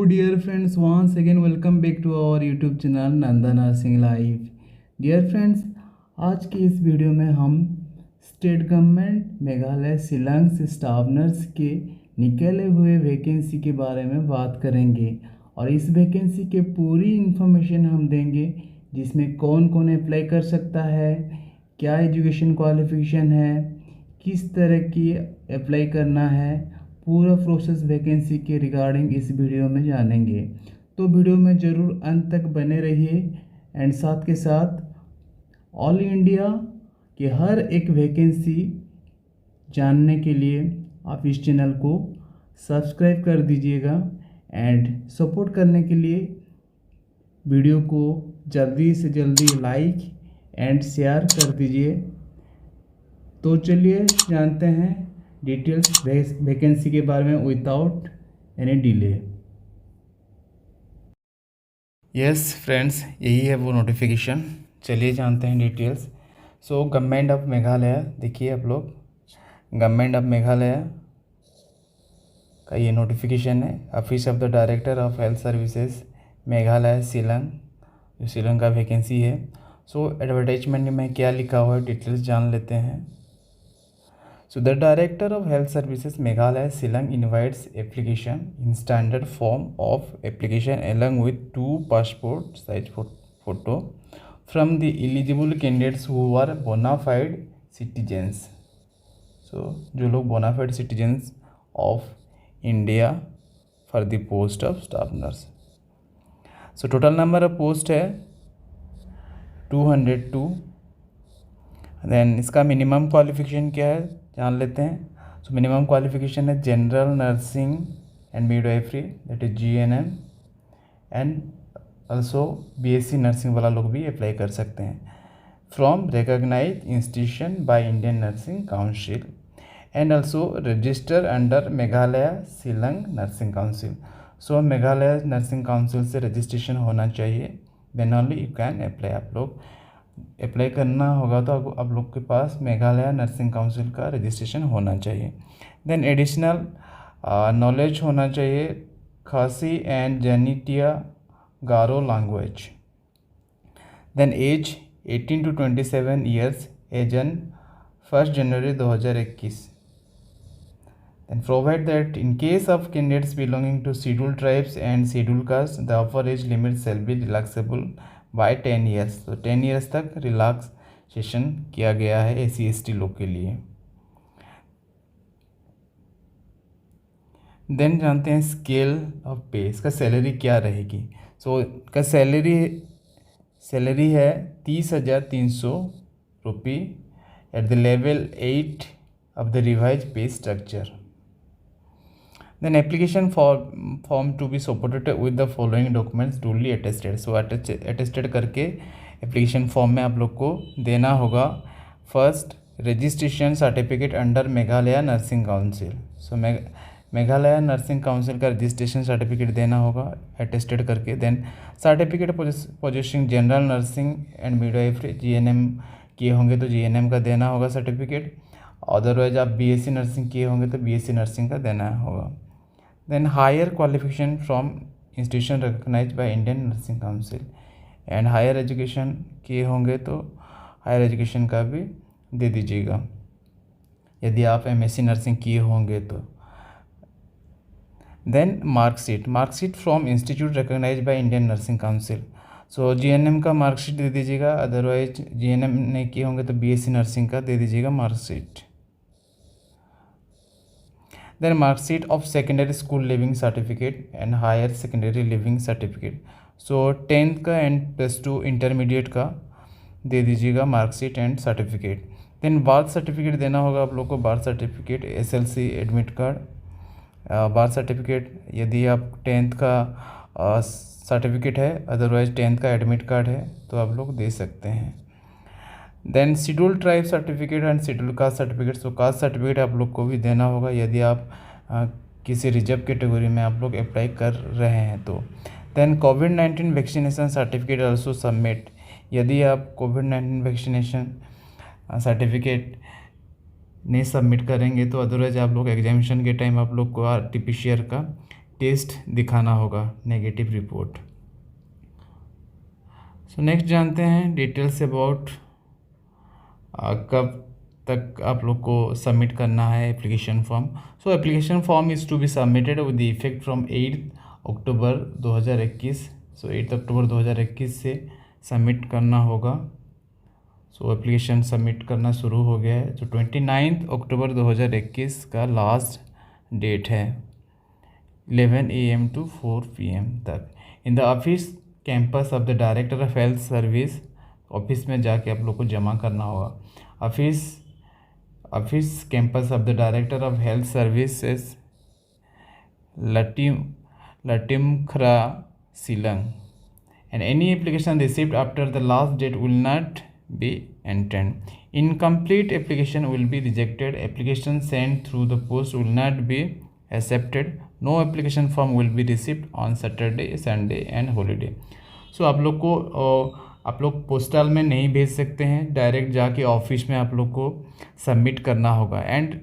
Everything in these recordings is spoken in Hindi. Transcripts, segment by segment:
dear friends, once again welcome back to our YouTube channel Nanda nursing life. Dear friends, आज की इस वीडियो में हम स्टेट गवर्नमेंट मेघालय शिलांग से स्टाफ नर्स के निकले हुए वैकेंसी के बारे में बात करेंगे और इस वैकेंसी के पूरी इन्फॉर्मेशन हम देंगे, जिसमें कौन कौन अप्लाई कर सकता है, क्या एजुकेशन क्वालिफिकेशन है, किस तरह की अप्लाई करना है, पूरा प्रोसेस वैकेंसी के रिगार्डिंग इस वीडियो में जानेंगे। तो वीडियो में ज़रूर अंत तक बने रहिए एंड साथ के साथ ऑल इंडिया के हर एक वैकेंसी जानने के लिए आप इस चैनल को सब्सक्राइब कर दीजिएगा एंड सपोर्ट करने के लिए वीडियो को जल्दी से जल्दी लाइक एंड शेयर कर दीजिए। तो चलिए जानते हैं डिटेल्स वैकेंसी के बारे में without any delay. Yes friends, यही है वो नोटिफिकेशन। चलिए जानते हैं details. So government of Meghalaya, देखिए आप लोग, गवर्नमेंट ऑफ मेघालय का ये नोटिफिकेशन है। Office of the director of health services Meghalaya Shillong, जो शिलांग का वैकेंसी है। सो एडवर्टाइजमेंट में क्या लिखा हुआ है, डिटेल्स जान लेते हैं। So the Director of Health Services Meghalaya Shillong invites application in standard form of application along with 2 passport size photo from the eligible candidates who are bona fide citizens. So जो लोग bona fide citizens of India for the post of staff nurse. So total number of post है 202। देन इसका मिनिमम क्वालिफिकेशन क्या है जान लेते हैं। सो मिनिमम क्वालिफिकेशन है general nursing and midwifery, that is GNM, and also BSc nursing वाला लोग भी अप्लाई कर सकते हैं from recognised institution by Indian nursing council and also register under Meghalaya Shillong nursing council. So Meghalaya nursing council से रजिस्ट्रेशन होना चाहिए, then only you can apply. आप लोग अप्लाई करना होगा तो आप लोग के पास मेघालय नर्सिंग काउंसिल का रजिस्ट्रेशन होना चाहिए। देन एडिशनल नॉलेज होना चाहिए Khasi and Jaintia Garo language. Then age 18 to 27 years, age on 1 January 2021। Then provide that in case of candidates belonging to scheduled tribes and scheduled castes, the upper age limit shall be relaxable by 10 years। तो 10 years तक रिलैक्सेशन किया गया है SC/ST लोग के लिए। देन जानते हैं स्केल ऑफ पे, इसका सैलरी क्या रहेगी। सो इसका सैलरी है 30,300 रुपये at the level 8 of the revise पे structure. Then application form to be supported with the following documents duly attested। So attested करके application form में आप लोग को देना होगा first registration certificate under Meghalaya nursing council. So Meghalaya nursing council का रजिस्ट्रेशन सर्टिफिकेट देना होगा अटेस्टेड करके। Then certificate positioning general nursing and midwifery, GNM किए होंगे तो GNM का देना होगा सर्टिफिकेट, अदरवाइज आप BSc नर्सिंग किए होंगे तो BSc नर्सिंग का देना होगा। Then higher qualification from institution recognised by Indian nursing council and higher education किए होंगे तो हायर एजुकेशन का भी दे दीजिएगा यदि आप MSc नर्सिंग किए होंगे तो। Then marksheet from institute recognised by Indian nursing council. So GNM का मार्कशीट दे दीजिएगा, अदरवाइज GNM नहीं किए होंगे तो BSc नर्सिंग का दे दीजिएगा marksheet. Then marksheet of secondary school leaving certificate and higher secondary leaving certificate. So 10th का एंड +2 इंटरमीडिएट का दे दीजिएगा marksheet and certificate. Then birth certificate देना होगा आप लोग को, birth certificate, SLC admit card, birth certificate यदि आप 10th का सर्टिफिकेट है, अदरवाइज 10th का एडमिट कार्ड है तो आप लोग दे सकते हैं। Then schedule tribe certificate and schedule caste certificate. So caste certificate आप लोग को भी देना होगा यदि आप किसी रिजर्व कैटेगरी में आप लोग अप्लाई कर रहे हैं तो। देन कोविड-19 वैक्सीनेशन सर्टिफिकेट आल्सो सबमिट, यदि आप कोविड-19 वैक्सीनेशन सर्टिफिकेट नहीं सबमिट करेंगे तो अदरवाइज आप लोग एग्जामिनेशन के टाइम आप लोग को RT-PCR का टेस्ट दिखाना होगा, नेगेटिव रिपोर्ट। सो नेक्स्ट जानते हैं डिटेल्स अबाउट कब तक आप लोग को सबमिट करना है application form. So application form is to be submitted with effect from 8 October 2021। So 8 October 2021 से सबमिट करना होगा। सो एप्लीकेशन सबमिट करना शुरू हो गया है। तो 29 अक्टूबर 2021 का लास्ट डेट है, 11 AM to 4 PM तक। In the office campus of the director of health service, office में जाके आप लोग को जमा करना होगा। Office campus of the director of health services, Laitumkhrah, Shillong, and any application received after the last date will not be entered. Incomplete application will be rejected. Application sent through the post will not be accepted. No application form will be received on Saturday, Sunday and holiday. So आप लोग पोस्टल में नहीं भेज सकते हैं, डायरेक्ट जाके ऑफिस में आप लोग को सबमिट करना होगा। एंड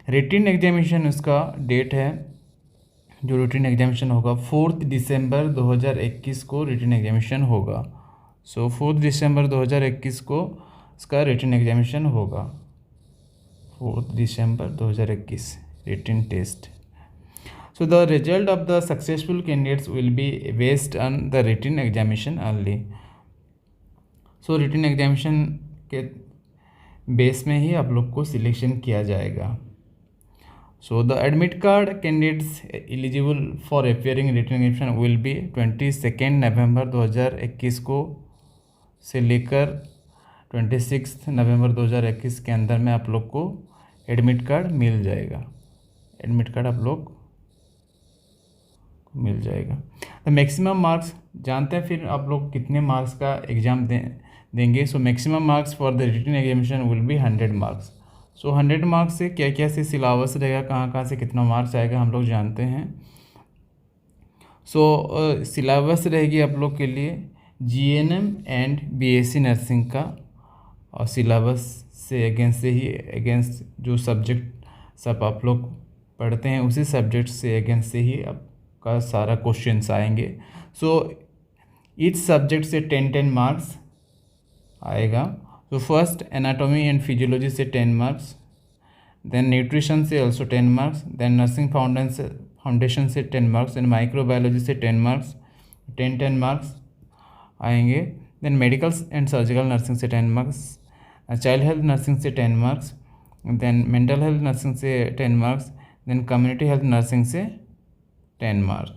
रिटन एग्जामिनेशन उसका डेट है, जो रिटन एग्जामिनेशन होगा 4 दिसंबर 2021 को रिटन एग्जामिनेशन होगा। सो 4 दिसंबर 2021 को इसका रिटन एग्जामिनेशन होगा। 4 December 2021 written test. So the result of the successful candidates will be based on the written examination only. So written examination के बेस में ही आप लोग को सिलेक्शन किया जाएगा। So the admit card candidates eligible for appearing in written examination will be 22 नवंबर 2021 को से लेकर 26 नवंबर 2021 के अंदर में आप लोग को एडमिट कार्ड मिल जाएगा। एडमिट कार्ड आप लोग मिल जाएगा। तो मैक्सिमम मार्क्स जानते हैं फिर आप लोग कितने मार्क्स का एग्ज़ाम देंगे। So maximum marks for the written examination will be 100 marks. So 100 marks से क्या क्या से सिलेबस रहेगा, कहाँ से कितना मार्क्स आएगा हम लोग जानते हैं। सो सिलेबस रहेगी आप लोग के लिए GNM एंड BSc नर्सिंग का, और सिलेबस से अगेंस्ट जो सब्जेक्ट सब आप लोग पढ़ते हैं उसी सब्जेक्ट से अगेंस्ट से ही आपका सारा क्वेश्चंस आएंगे। सो ईच सब्जेक्ट से 10 मार्क्स आएगा। तो फर्स्ट एनाटॉमी एंड फिजियोलॉजी से 10 मार्क्स, देन न्यूट्रिशन से also 10 marks, then nursing foundation से 10 मार्क्स, देन माइक्रोबायोलॉजी से 10 मार्क्स, 10 मार्क्स आएंगे। Then medical and surgical nursing से 10 मार्क्स, चाइल्ड हेल्थ नर्सिंग से 10 marks, then mental health nursing से 10 marks, then community health nursing से 10 मार्क्स।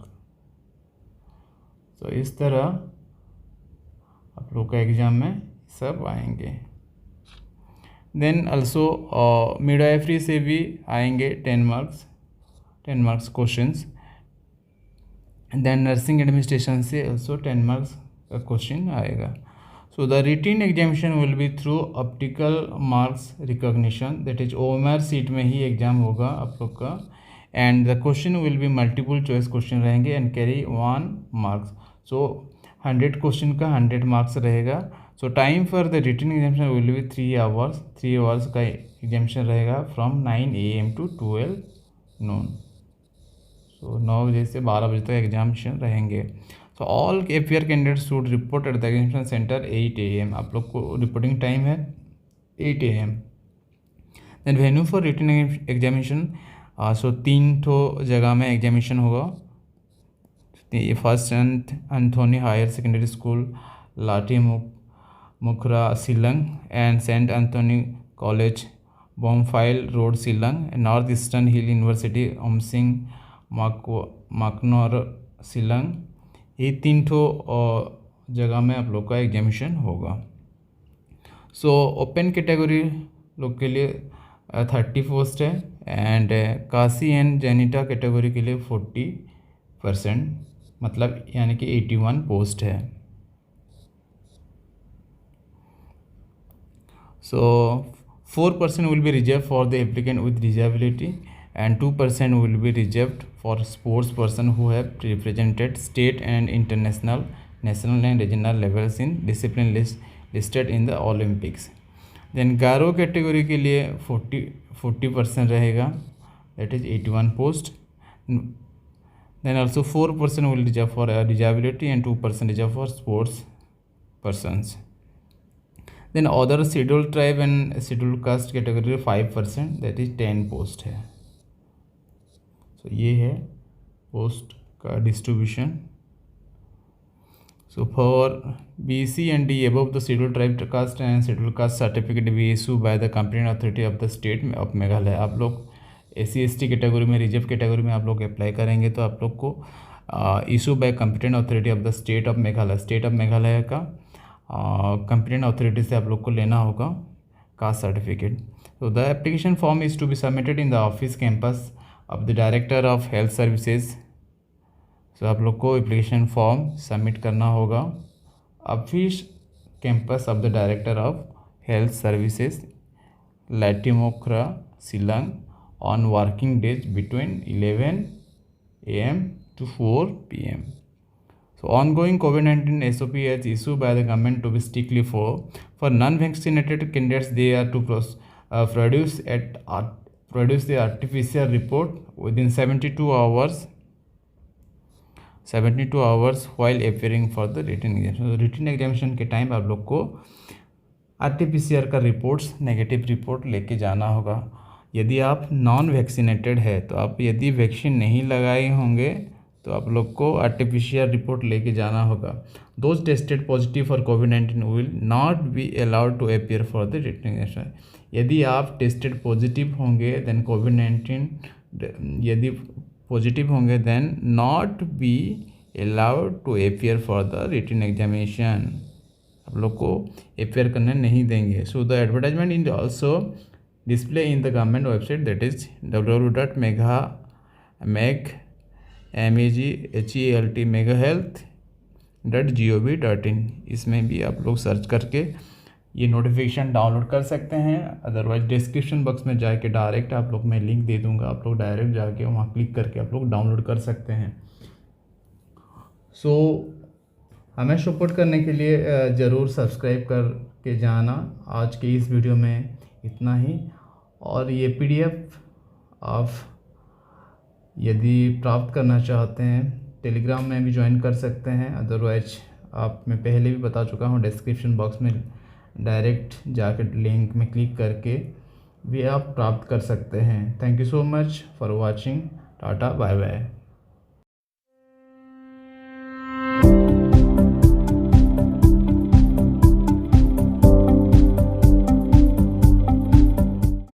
तो इस तरह आप लोग का एग्ज़ाम में सब आएंगे। देन अल्सो मिडवाइफरी से भी आएंगे 10 marks questions. Then nursing administration से अल्सो 10 मार्क्स का क्वेश्चन आएगा। So the written examination will be through optical marks recognition, that is OMR sheet में ही एग्ज़ाम होगा आप लोग का। And the question will be multiple choice question रहेंगे and carry 1 marks. So 100 question का 100 मार्क्स रहेगा। So time for the written examination will be 3 hours. 3 hours का एग्जामिनेशन रहेगा फ्रॉम 9 AM to 12 noon। सो 9 बजे से 12 बजे तक एग्जामिनेशन रहेंगे। So all APR candidates should report at the examination centre 8 AM। आप लोग को रिपोर्टिंग टाइम है 8 AM। Then venue for written examination, so 3 जगह में एग्जामिनेशन होगा। ये first Anthony Higher Secondary School, Laitumkhrah, Shillong, and Saint Anthony College, Bomfyle Road, Shillong, North Eastern Hill University, Umshing, Mawkynroh, Shillong. ये 3 जगह में आप लोग का एग्जामिनेशन होगा। सो ओपन कैटेगरी लोग के लिए 30 पोस्ट है, and Khasi and Jaintia category के लिए 40%, मतलब यानी कि 81 पोस्ट है। So 4% will be reserve for the applicant with disability and 2% will be reserved for sports person who have represented state and international, national and regional levels in discipline listed in the Olympics. Then Garo category के लिए 40% रहेगा, that is 81 post. Then also 4% will reserve for disability and 2% reserve for sports persons. Then other scheduled tribe and scheduled caste category 5%, that is 10 post है. So ये है पोस्ट का distribution. So for B, C and D above the scheduled tribe caste and scheduled caste certificate be issued by the competent authority of the state of Meghalaya. आप लोग SC/ST कैटेगरी में, रिजर्व कैटेगरी में आप लोग अप्लाई करेंगे तो आप लोग को issue by competent authority of the state of Meghalaya, state of Meghalaya का कंपिटेंट अथॉरिटी से आप लोग को लेना होगा कास्ट सर्टिफिकेट. तो the application form is to be submitted in the office campus of the director of health services. तो आप लोग को एप्लीकेशन फॉर्म सबमिट करना होगा office campus of the director of health services, Laitumkhrah, Shillong, on working days between 11 AM to 4 PM. So ongoing COVID-19 SOP is issued by the government to be strictly for non-vaccinated candidates. They are to produce the RT-PCR report within 72 hours while appearing for the written examination. So written examination के टाइम आप लोग को RT-PCR का रिपोर्ट्स नेगेटिव रिपोर्ट लेके जाना होगा. यदि आप नॉन वैक्सीनेटेड है तो आप यदि वैक्सीन नहीं लगाए होंगे तो आप लोग को RT-PCR रिपोर्ट लेके जाना होगा. दोज टेस्टेड पॉजिटिव फॉर कोविड-19 will not be allowed to appear for the written examination. यदि आप टेस्टेड पॉजिटिव होंगे देन कोविड-19, यदि पॉजिटिव होंगे then not be allowed to appear for the written examination. आप लोग को अपीयर करने नहीं देंगे. So the advertisement in also display in the government website, that is www.megahealth.gov.in. इसमें भी आप लोग सर्च करके ये नोटिफिकेशन डाउनलोड कर सकते हैं. अदरवाइज डिस्क्रिप्शन बॉक्स में जाके डायरेक्ट आप लोग मैं लिंक दे दूंगा, आप लोग डायरेक्ट जाके वहाँ क्लिक करके आप लोग डाउनलोड कर सकते हैं. सो हमें सपोर्ट करने के लिए ज़रूर सब्सक्राइब करके जाना. आज के इस वीडियो में इतना ही. और ये PDF आप यदि प्राप्त करना चाहते हैं टेलीग्राम में भी ज्वाइन कर सकते हैं. अदरवाइज आप मैं पहले भी बता चुका हूँ, डिस्क्रिप्शन बॉक्स में डायरेक्ट जाकर लिंक में क्लिक करके भी आप प्राप्त कर सकते हैं. Thank you so much for watching. Tata, bye bye.